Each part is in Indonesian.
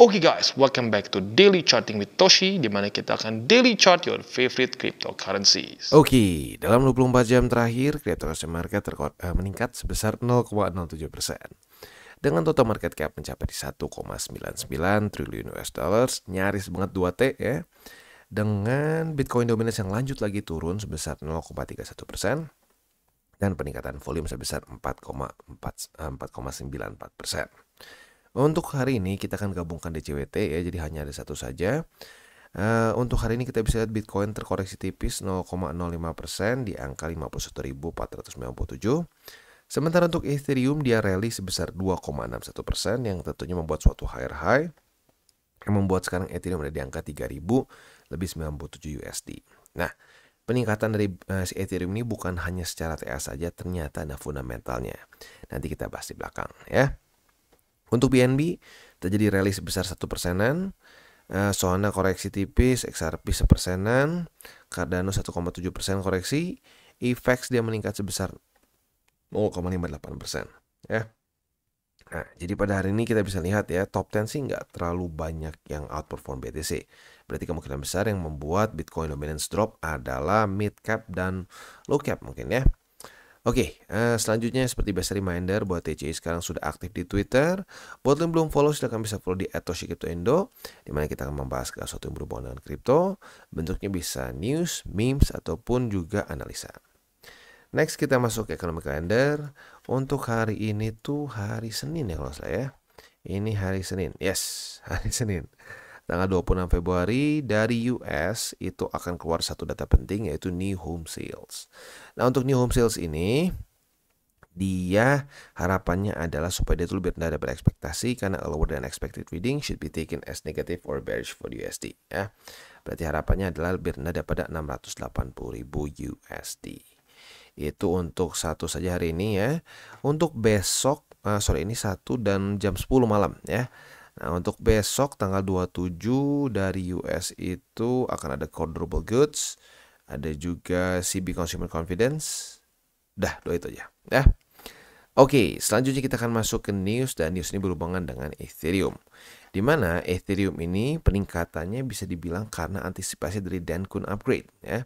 Oke guys, welcome back to Daily Charting with Toshi, di mana kita akan daily chart your favorite cryptocurrencies. Oke, dalam 24 jam terakhir, cryptocurrency market meningkat sebesar 0,07%. Dengan total market cap mencapai di 1,99 triliun US dollars, nyaris banget 2T ya. Dengan Bitcoin dominance yang lanjut lagi turun sebesar 0,31% dan peningkatan volume sebesar 4,94%. Untuk hari ini kita akan gabungkan DCWT ya, jadi hanya ada satu saja. Untuk hari ini kita bisa lihat Bitcoin terkoreksi tipis 0,05% di angka 51.497. Sementara untuk Ethereum dia rally sebesar 2,61% yang tentunya membuat suatu higher high yang membuat sekarang Ethereum ada di angka 3.097 USD. Nah, peningkatan dari si Ethereum ini bukan hanya secara TA saja, ternyata ada fundamentalnya. Nanti kita bahas di belakang ya. Untuk BNB terjadi rally sebesar 1%. Solana koreksi tipis, XRP 1%, Cardano 1,7% koreksi, EFX dia meningkat sebesar 0,58% ya. Nah, jadi pada hari ini kita bisa lihat ya, top 10 sih nggak terlalu banyak yang outperform BTC. Berarti kemungkinan besar yang membuat Bitcoin dominance drop adalah mid cap dan low cap mungkin ya. Oke, selanjutnya seperti biasa reminder buat TCI sekarang sudah aktif di Twitter. Buat yang belum follow silahkan bisa follow di @toshicryptoindo, di mana kita akan membahas sesuatu yang berhubungan dengan kripto. Bentuknya bisa news, memes ataupun juga analisa. Next kita masuk ke economic calendar. Untuk hari ini tuh hari Senin ya kalau saya ya. Ini hari Senin. Yes, hari Senin. Tanggal 26 Februari dari US itu akan keluar satu data penting yaitu new home sales. Nah, untuk new home sales ini dia harapannya adalah supaya dia itu lebih rendah daripada ekspektasi karena a lower than expected reading should be taken as negative or bearish for USD ya. Berarti harapannya adalah lebih rendah daripada 680.000 USD. Itu untuk satu saja hari ini ya. Untuk besok sore ini 1 dan jam 10 malam ya. Nah, untuk besok tanggal 27 dari US itu akan ada core durable goods, ada juga CB Consumer Confidence. Dah, dua itu aja. Ya. Oke, selanjutnya kita akan masuk ke news dan news ini berhubungan dengan Ethereum. Di mana Ethereum ini peningkatannya bisa dibilang karena antisipasi dari Dencun upgrade ya.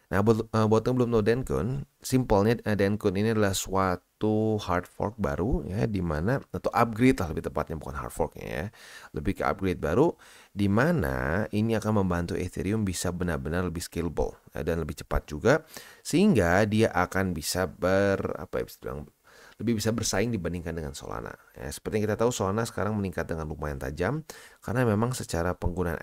Nah, buat yang belum tahu Dencun, simpelnya Dencun ini adalah suatu hard fork baru ya, di mana atau upgrade lah lebih tepatnya, bukan hard forknya ya, lebih ke upgrade baru, di mana ini akan membantu Ethereum bisa benar-benar lebih scalable ya, dan lebih cepat juga, sehingga dia akan bisa lebih bisa bersaing dibandingkan dengan Solana. Ya, seperti yang kita tahu Solana sekarang meningkat dengan lumayan tajam karena memang secara penggunaan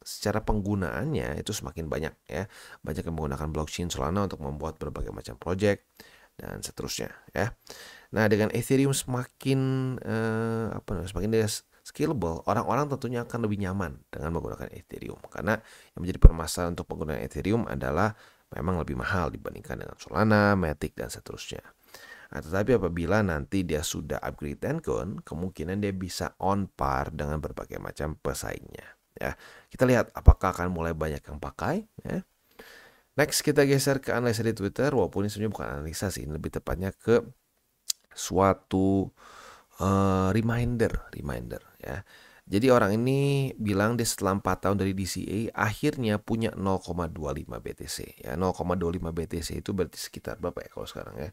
secara penggunaannya itu semakin banyak ya. Banyak yang menggunakan blockchain Solana untuk membuat berbagai macam project dan seterusnya ya. Nah, dengan Ethereum semakin semakin dia scalable, orang-orang tentunya akan lebih nyaman dengan menggunakan Ethereum karena yang menjadi permasalahan untuk penggunaan Ethereum adalah memang lebih mahal dibandingkan dengan Solana, Matic dan seterusnya. Nah, tetapi apabila nanti dia sudah upgrade Dencun, kemungkinan dia bisa on par dengan berbagai macam pesaingnya. Ya, kita lihat apakah akan mulai banyak yang pakai. Ya. Next kita geser ke analisa di Twitter, walaupun ini sebenarnya bukan analisa sih, lebih tepatnya ke suatu reminder ya. Jadi orang ini bilang dia setelah 4 tahun dari DCA akhirnya punya 0,25 BTC ya. 0,25 BTC itu berarti sekitar berapa ya kalau sekarang ya?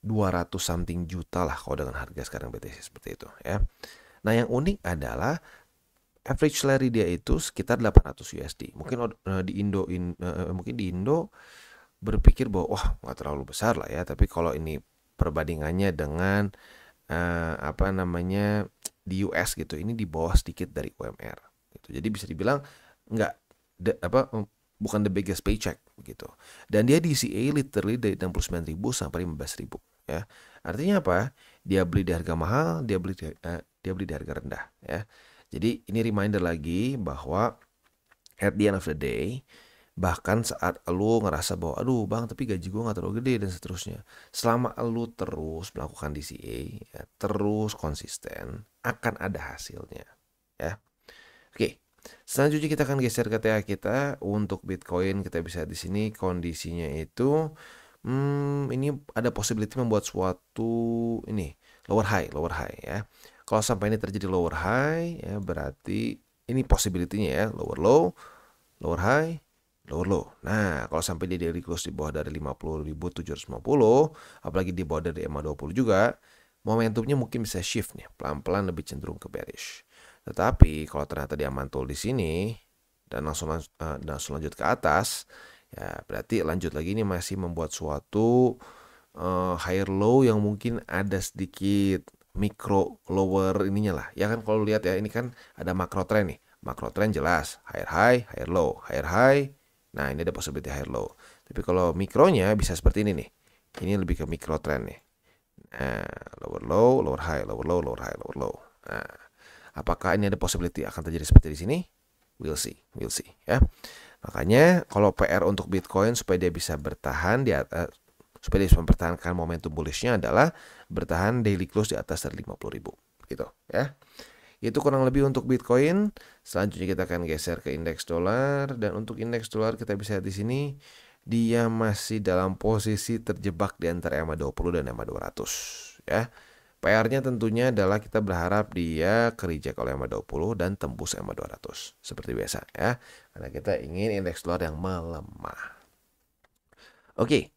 200 something juta lah kalau dengan harga sekarang BTC seperti itu ya. Nah, yang unik adalah average salary dia itu sekitar 800 USD. Mungkin di Indo berpikir bahwa wah nggak terlalu besar lah ya. Tapi kalau ini perbandingannya dengan di US gitu, ini di bawah sedikit dari UMR. Gitu. Jadi bisa dibilang bukan the biggest paycheck gitu. Dan dia DCA literally dari 69.000 sampai 15.000 ya. Artinya apa? Dia beli di harga mahal, dia beli di harga rendah ya. Jadi ini reminder lagi bahwa at the end of the day, bahkan saat lu ngerasa bahwa aduh bang tapi gaji gue gak terlalu gede dan seterusnya, selama lu terus melakukan DCA ya, terus konsisten, akan ada hasilnya ya. Oke, selanjutnya kita akan geser ke TA kita. Untuk Bitcoin kita bisa di sini kondisinya itu ini ada possibility membuat suatu ini lower high ya. Kalau sampai ini terjadi lower high, ya berarti ini possibility-nya ya, lower low, lower high, lower low. Nah, kalau sampai dia daily close di bawah dari 50.750, apalagi di bawah dari EMA20 juga, momentumnya mungkin bisa shift nih, pelan-pelan lebih cenderung ke bearish. Tetapi kalau ternyata dia mantul di sini dan langsung lanjut ke atas, ya berarti lanjut lagi ini masih membuat suatu higher low yang mungkin ada sedikit micro lower ininya lah. Ya kan kalau lihat ya, ini kan ada makro trend nih. Makro trend jelas, higher high, higher low, higher high. Nah, ini ada possibility higher low. Tapi kalau mikronya bisa seperti ini nih. Ini lebih ke micro trend nih. Nah, lower low, lower high, lower low, lower high, lower low. Nah, apakah ini ada possibility akan terjadi seperti di sini? We'll see ya. Makanya kalau PR untuk Bitcoin supaya dia bisa bertahan di atas, supaya dia bisa mempertahankan momentum bullishnya adalah bertahan daily close di atas dari 50.000 gitu ya. Itu kurang lebih untuk Bitcoin. Selanjutnya kita akan geser ke indeks dolar, dan untuk indeks dolar kita bisa lihat di sini dia masih dalam posisi terjebak di antara EMA20 dan EMA200 ya. PR-nya tentunya adalah kita berharap dia ke-reject oleh EMA20 dan tembus EMA200 seperti biasa ya. Karena kita ingin indeks dolar yang melemah. Oke.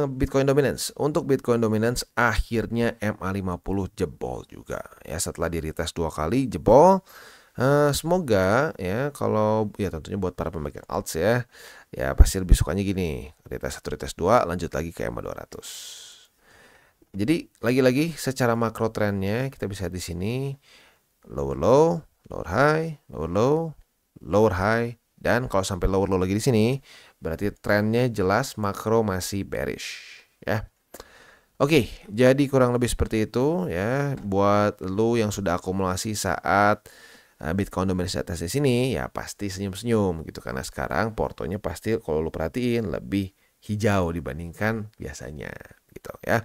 Bitcoin dominance. Untuk Bitcoin dominance akhirnya MA50 jebol juga ya, setelah di retest 2 kali jebol. Semoga ya, kalau ya tentunya buat para pemegang alts ya pasti lebih sukanya gini, retest 1 retest 2 lanjut lagi ke MA200. Jadi lagi-lagi secara makro trendnya kita bisa di sini lower low, lower high, lower low, lower high, dan kalau sampai lower low lagi di sini berarti trennya jelas makro masih bearish ya. Oke, jadi kurang lebih seperti itu ya buat lu yang sudah akumulasi saat Bitcoin dominance atas di sini, ya pasti senyum-senyum gitu karena sekarang portonya pasti kalau lu perhatiin lebih hijau dibandingkan biasanya gitu ya.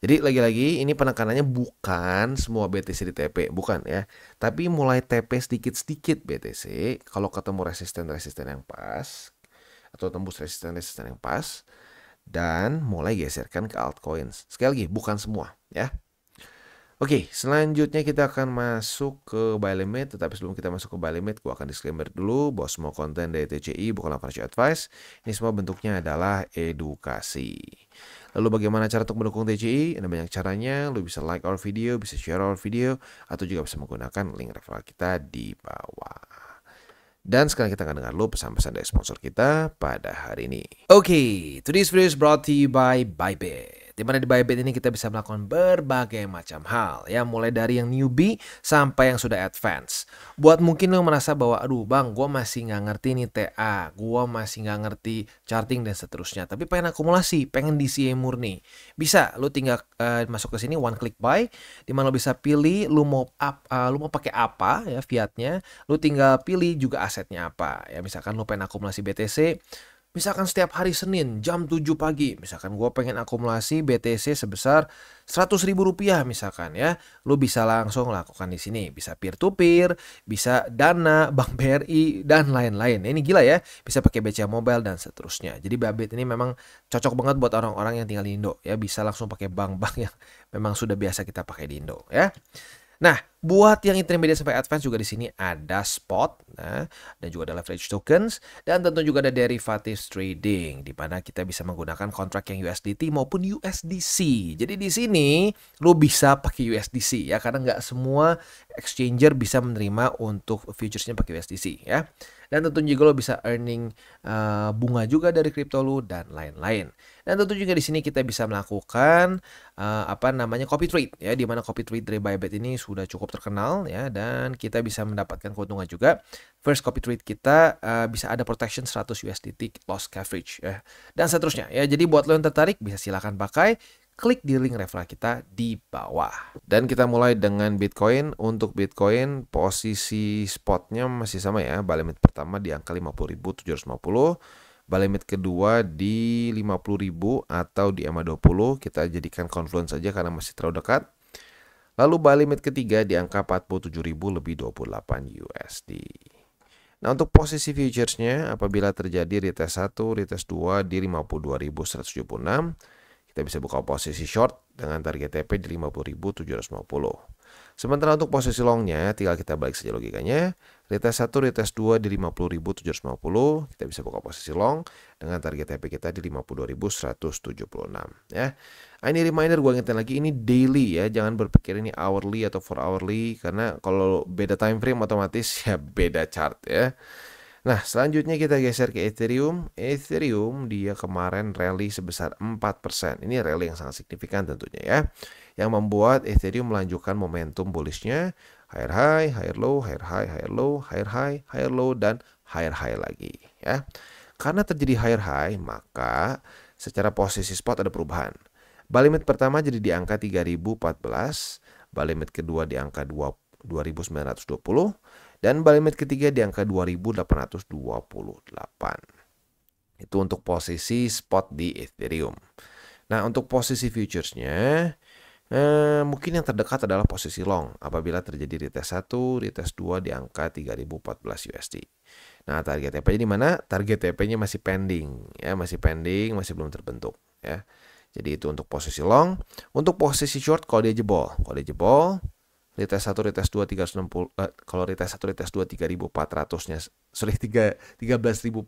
Jadi lagi-lagi ini penekanannya bukan semua BTC di TP, bukan ya. Tapi mulai TP sedikit-sedikit BTC, kalau ketemu resisten-resisten yang pas, atau tembus resisten-resisten yang pas, dan mulai geserkan ke altcoins. Sekali lagi, bukan semua ya. Oke, selanjutnya kita akan masuk ke buy limit. Tetapi sebelum kita masuk ke buy limit, gua akan disclaimer dulu bahwa semua konten dari TCI bukanlah financial advice. Ini semua bentuknya adalah edukasi. Lalu bagaimana cara untuk mendukung TCI? Ada banyak caranya. Lu bisa like our video, bisa share our video, atau juga bisa menggunakan link referral kita di bawah. Dan sekarang kita akan dengar dulu pesan-pesan dari sponsor kita pada hari ini. Oke, today's video is brought to you by Bybit. Dimana di Bybit ini kita bisa melakukan berbagai macam hal ya, mulai dari yang newbie sampai yang sudah advance. Buat mungkin lo merasa bahwa aduh bang, gue masih nggak ngerti nih TA, gue masih nggak ngerti charting dan seterusnya, tapi pengen akumulasi, pengen DCA murni, bisa lo tinggal masuk ke sini one click buy, dimana lo bisa pilih lo mau pakai apa ya fiatnya, lo tinggal pilih juga asetnya apa ya. Misalkan lo pengen akumulasi BTC, misalkan setiap hari Senin jam 7 pagi, misalkan gue pengen akumulasi BTC sebesar Rp100.000 misalkan ya, lu bisa langsung lakukan di sini. Bisa peer to peer, bisa Dana, Bank BRI dan lain-lain. Ini gila ya, bisa pakai BCA Mobile dan seterusnya. Jadi Bybit ini memang cocok banget buat orang-orang yang tinggal di Indo ya, bisa langsung pakai bank-bank yang memang sudah biasa kita pakai di Indo ya. Nah, buat yang intermediate sampai advance juga di sini ada spot, nah, dan juga ada leverage tokens, dan tentu juga ada derivatives trading, di mana kita bisa menggunakan kontrak yang USDT maupun USDC. Jadi di sini lo bisa pakai USDC ya, karena nggak semua exchanger bisa menerima untuk futuresnya pakai USDC ya. Dan tentunya juga lo bisa earning bunga juga dari kripto lo dan lain-lain. Dan tentu juga di sini kita bisa melakukan copy trade ya, di mana copy trade dari Bybit ini sudah cukup terkenal ya, dan kita bisa mendapatkan keuntungan juga. First copy trade kita bisa ada protection 100 USDT loss coverage ya, dan seterusnya ya. Jadi buat lo yang tertarik bisa silakan pakai, klik di link referral kita di bawah. Dan kita mulai dengan Bitcoin. Untuk Bitcoin posisi spotnya masih sama ya, buy limit pertama di angka 50.750, buy limit kedua di 50.000 atau di EMA20, kita jadikan confluence saja karena masih terlalu dekat. Lalu buy limit ketiga di angka 47.000 lebih 28 USD. Nah, untuk posisi futuresnya apabila terjadi retest 1, retest 2 di 52.176, kita bisa buka posisi short dengan target TP di 50.750. Sementara untuk posisi longnya, tinggal kita balik saja logikanya. Retest 1, retest 2 di 50.750, kita bisa buka posisi long dengan target TP kita di 52.176 ya. Ini reminder, gue ingetin lagi, ini daily ya, jangan berpikir ini hourly atau 4 hourly, karena kalau beda time frame otomatis ya beda chart ya. Nah, selanjutnya kita geser ke Ethereum. Ethereum dia kemarin rally sebesar 4%. Ini rally yang sangat signifikan tentunya ya, yang membuat Ethereum melanjutkan momentum bullishnya, higher high, higher low, higher high, higher low, higher high, higher low, dan higher high lagi ya. Karena terjadi higher high, maka secara posisi spot ada perubahan. Buy limit pertama jadi di angka 3014, buy limit kedua di angka 2920, dan buy limit ketiga di angka 2828. Itu untuk posisi spot di Ethereum. Nah, untuk posisi futuresnya, mungkin yang terdekat adalah posisi long apabila terjadi retest 1, retest 2 di angka 3014 USD. Nah, target TP-nya di mana? Target TP-nya masih pending ya, masih belum terbentuk ya. Jadi itu untuk posisi long. Untuk posisi short, kalau dia jebol, retest 1, retest 2 360, kalau retest 1, retest 2 3400-nya, sorry 13.014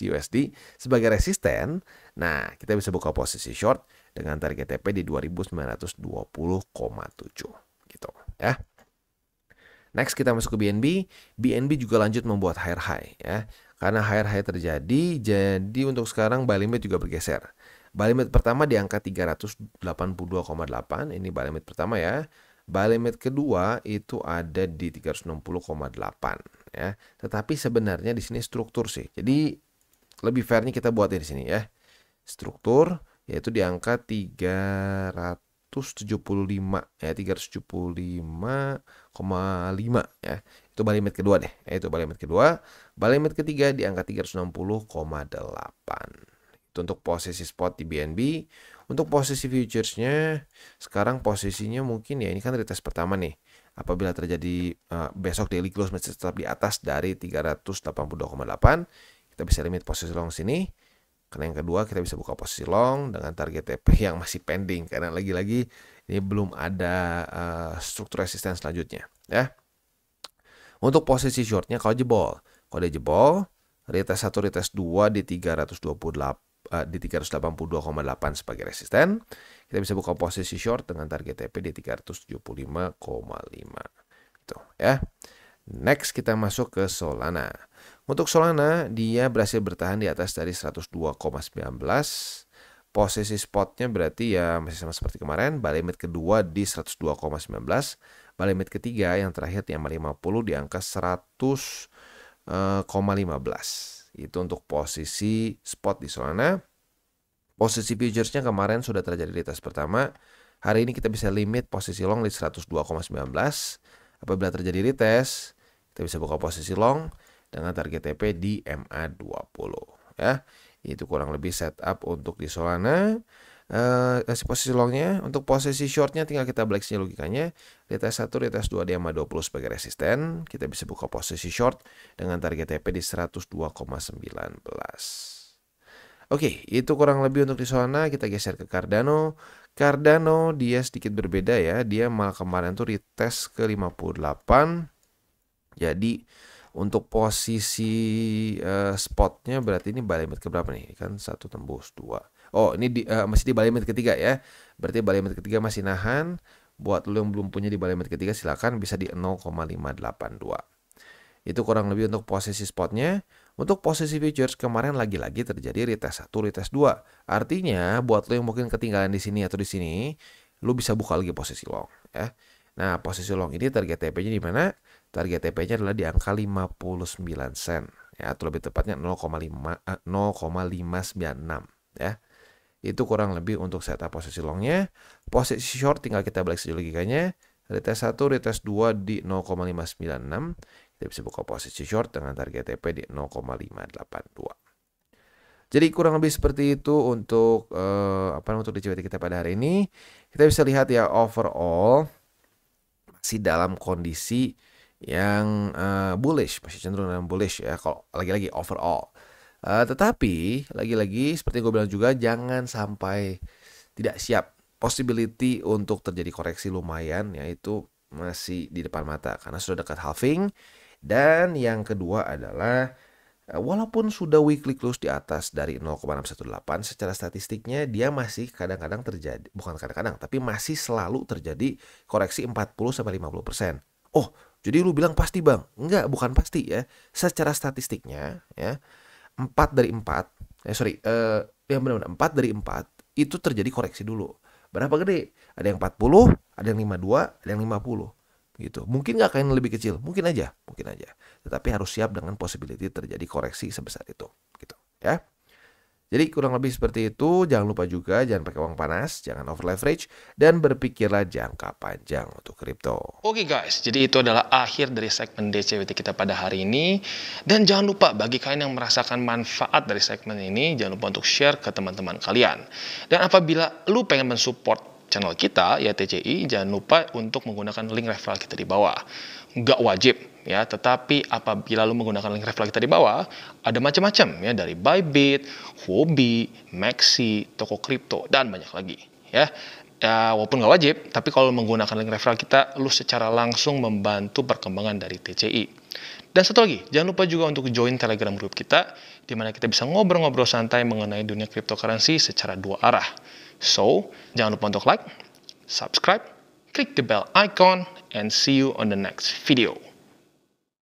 USD sebagai resisten. Nah, kita bisa buka posisi short dengan target TP di 2920,7 gitu ya. Next kita masuk ke BNB. BNB juga lanjut membuat higher high ya. Karena higher high terjadi, jadi untuk sekarang buy limit juga bergeser. Buy limit pertama di angka 382,8, ini buy limit pertama ya. Buy limit kedua itu ada di 360,8 ya. Tetapi sebenarnya di sini struktur sih. Jadi lebih fairnya kita buat di sini ya. Struktur yaitu di angka 375 ya, 375,5 ya. Itu buy limit kedua deh. Itu buy limit kedua. Buy limit ketiga di angka 360,8. Itu untuk posisi spot di BNB. Untuk posisi futuresnya, sekarang posisinya mungkin ya, ini kan retest pertama nih. Apabila terjadi besok daily close masih tetap di atas dari 382,8, kita bisa limit posisi long sini. Karena yang kedua kita bisa buka posisi long dengan target TP yang masih pending, karena lagi-lagi ini belum ada struktur resisten selanjutnya ya. Untuk posisi shortnya, kalau dia jebol, retest 1, retest 2 di 382,8 sebagai resisten, kita bisa buka posisi short dengan target TP di 375,5 gitu ya. Next kita masuk ke Solana. Untuk Solana, dia berhasil bertahan di atas dari 102,19. Posisi spotnya berarti ya masih sama seperti kemarin. Buy limit kedua di 102,19. Buy limit ketiga yang terakhir di 50 di angka 100,15. Itu untuk posisi spot di Solana. Posisi futuresnya kemarin sudah terjadi di retest pertama. Hari ini kita bisa limit posisi long di 102,19. Apabila terjadi retest, kita bisa buka posisi long dengan target TP di MA20 ya. Itu kurang lebih setup untuk di Solana. Posisi longnya. Untuk posisi shortnya tinggal kita balik saja logikanya. Retest 1, retest 2 di MA20 sebagai resisten. Kita bisa buka posisi short dengan target TP di 102,19. Oke, itu kurang lebih untuk di Solana. Kita geser ke Cardano. Cardano dia sedikit berbeda ya. Dia malah kemarin tuh retest ke 58. Jadi untuk posisi spotnya berarti ini buy limit keberapa nih? Kan 1 tembus 2. Oh, ini masih di buy limit ketiga ya. Berarti buy limit ketiga masih nahan. Buat lo yang belum punya di buy limit ketiga, silakan bisa di 0,582. Itu kurang lebih untuk posisi spotnya. Untuk posisi futures kemarin lagi-lagi terjadi retest 1, retest 2. Artinya buat lo yang mungkin ketinggalan di sini atau di sini, lo bisa buka lagi posisi long ya. Nah, posisi long ini target TP-nya di mana? Target TP-nya adalah di angka 59 sen ya, atau lebih tepatnya 0,596 ya. Itu kurang lebih untuk setup posisi longnya. Posisi short tinggal kita balik saja logikanya. Retest 1, retest 2 di 0,596. Kita bisa buka posisi short dengan target TP di 0,582. Jadi kurang lebih seperti itu untuk untuk DCWT kita pada hari ini. Kita bisa lihat ya, overall masih dalam kondisi yang bullish, masih cenderung dalam bullish ya, kalau lagi-lagi overall. Tetapi lagi-lagi seperti yang gue bilang juga, jangan sampai tidak siap possibility untuk terjadi koreksi lumayan yaitu masih di depan mata karena sudah dekat halving. Dan yang kedua adalah walaupun sudah weekly close di atas dari 0,618 secara statistiknya dia masih kadang-kadang terjadi, bukan kadang-kadang tapi masih selalu terjadi koreksi 40-50%. Oh, jadi lu bilang pasti bang? Enggak, bukan pasti ya. Secara statistiknya ya 4 dari 4, ya benar-benar 4 dari 4 itu terjadi koreksi dulu. Berapa gede? Ada yang 40, ada yang 52, ada yang 50 gitu. Mungkin nggak kayak yang lebih kecil, mungkin aja. Tetapi harus siap dengan possibility terjadi koreksi sebesar itu, gitu ya. Jadi kurang lebih seperti itu. Jangan lupa juga jangan pakai uang panas, jangan over leverage, dan berpikirlah jangka panjang untuk kripto. Oke guys, jadi itu adalah akhir dari segmen DCWT kita pada hari ini. Dan jangan lupa bagi kalian yang merasakan manfaat dari segmen ini, jangan lupa untuk share ke teman-teman kalian. Dan apabila lu pengen mensupport channel kita, ya TCI, jangan lupa untuk menggunakan link referral kita di bawah. Nggak wajib, ya, tetapi apabila lu menggunakan link referral kita di bawah, ada macam-macam, ya, dari Bybit, Huobi, Maxi, toko kripto, dan banyak lagi, ya. Ya, walaupun nggak wajib, tapi kalau menggunakan link referral kita, lu secara langsung membantu perkembangan dari TCI. Dan satu lagi, jangan lupa juga untuk join Telegram group kita, di mana kita bisa ngobrol-ngobrol santai mengenai dunia cryptocurrency secara dua arah. So, jangan lupa untuk like, subscribe, click the bell icon, and see you on the next video.